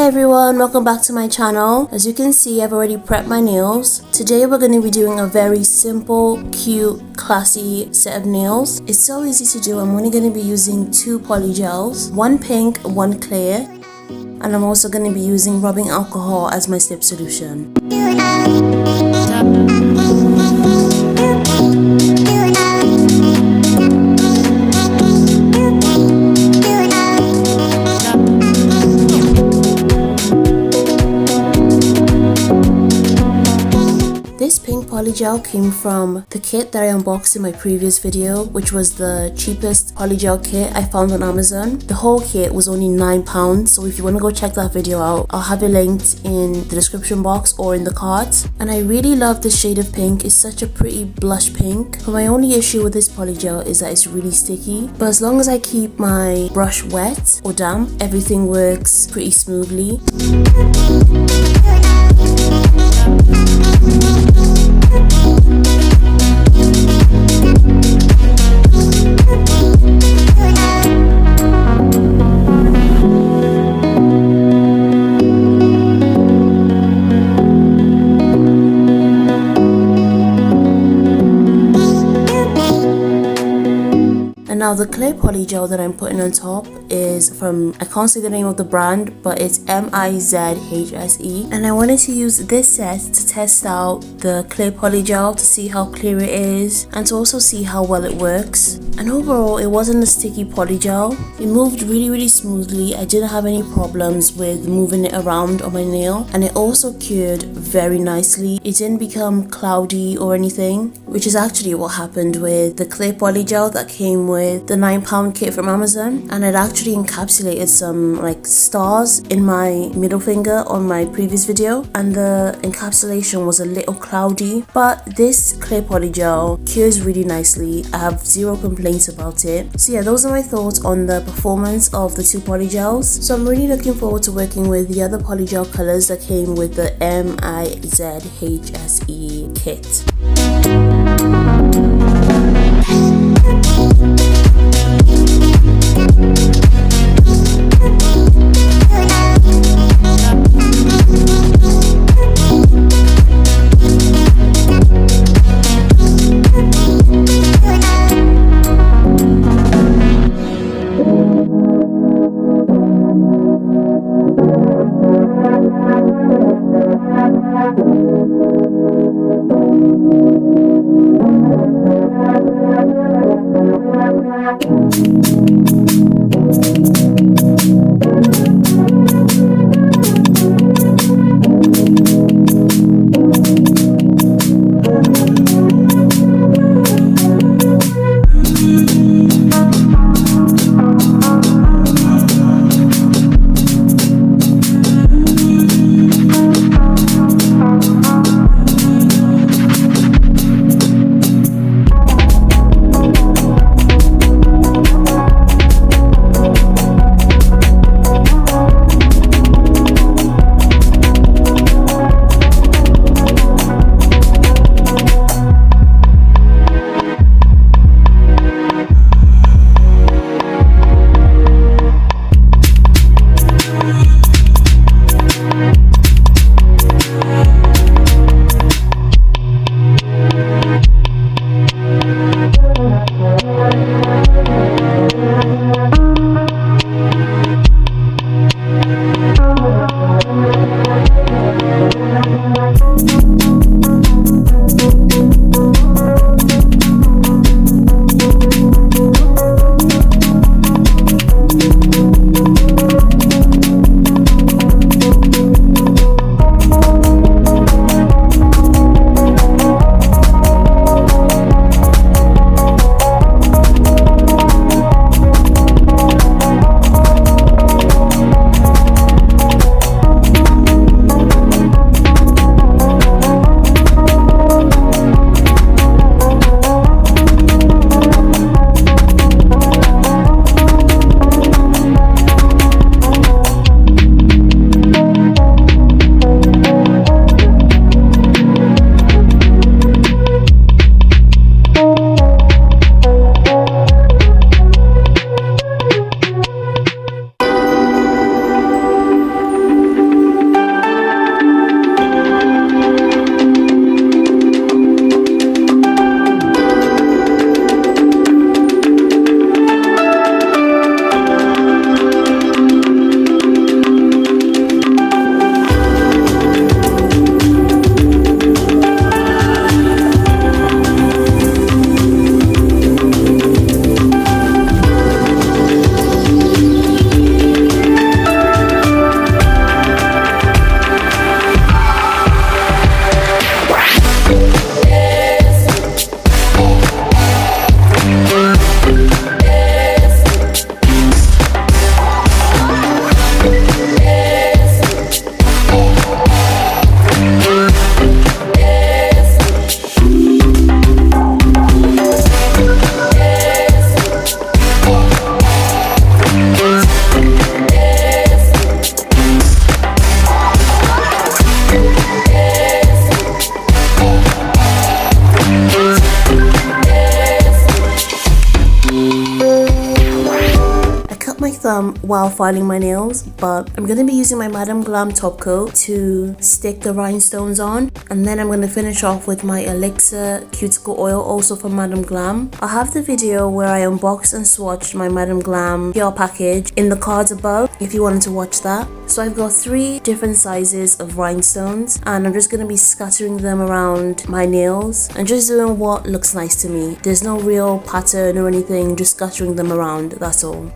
everyone, welcome back to my channel. As you can see, I've already prepped my nails. Today we're going to be doing a very simple, cute, classy set of nails. It's so easy to do. I'm only going to be using 2 polygels, one pink, one clear, and I'm also going to be using rubbing alcohol as my slip solution. This pink polygel came from the kit that I unboxed in my previous video, which was the cheapest polygel kit I found on Amazon. The whole kit was only £9, so if you want to go check that video out, I'll have it linked in the description box or in the cards. And I really love this shade of pink. It's such a pretty blush pink. But my only issue with this polygel is that it's really sticky. But as long as I keep my brush wet or damp, everything works pretty smoothly. And now the clear polygel that I'm putting on top is from, I can't say the name of the brand, but it's MIZHSE. And I wanted to use this set to test out the clear polygel to see how clear it is and to also see how well it works. And overall, it wasn't a sticky polygel. It moved really smoothly. I didn't have any problems with moving it around on my nail, and it also cured very nicely. It didn't become cloudy or anything, which is actually what happened with the clear polygel that came with the £9 kit from Amazon. And it actually encapsulated some like stars in my middle finger on my previous video, and the encapsulation was a little cloudy. But this clear polygel cures really nicely. I have zero complaints about it. So yeah, those are my thoughts on the performance of the 2 polygels. So I'm really looking forward to working with the other polygel colors that came with the MIZHSE kit. while filing my nails, but I'm gonna be using my Madame Glam top coat to stick the rhinestones on, and then I'm gonna finish off with my elixir cuticle oil, also from Madame Glam. I have the video where I unboxed and swatched my Madame Glam PR package in the cards above if you wanted to watch that. So I've got 3 different sizes of rhinestones, and I'm just gonna be scattering them around my nails and just doing what looks nice to me. There's no real pattern or anything, just scattering them around, that's all.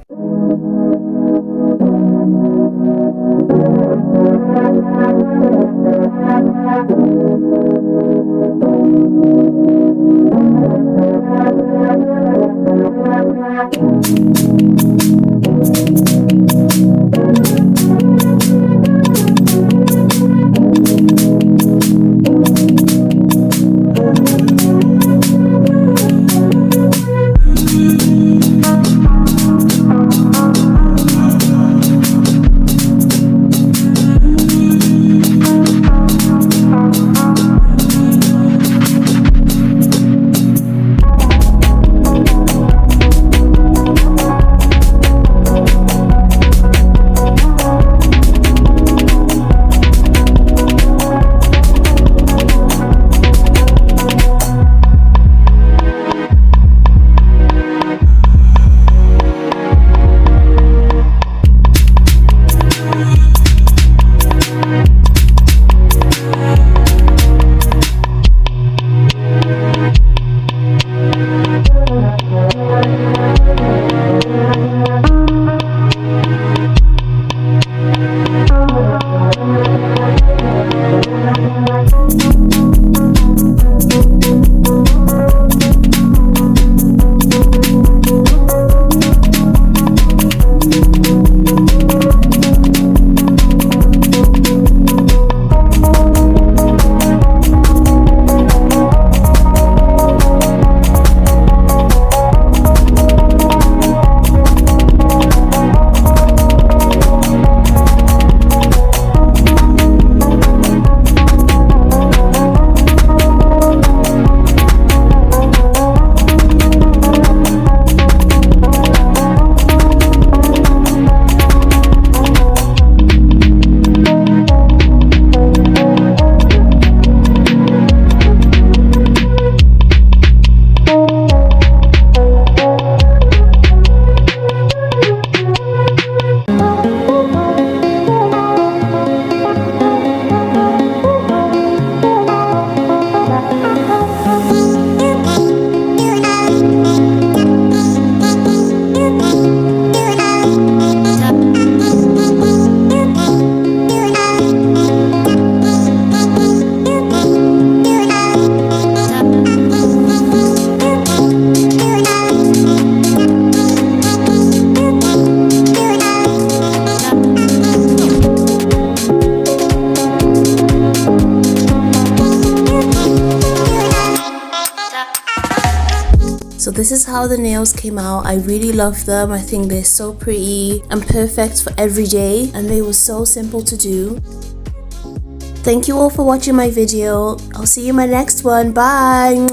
So this is how the nails came out. I really love them. I think they're so pretty and perfect for every day, and they were so simple to do. Thank you all for watching my video. I'll see you in my next one. Bye!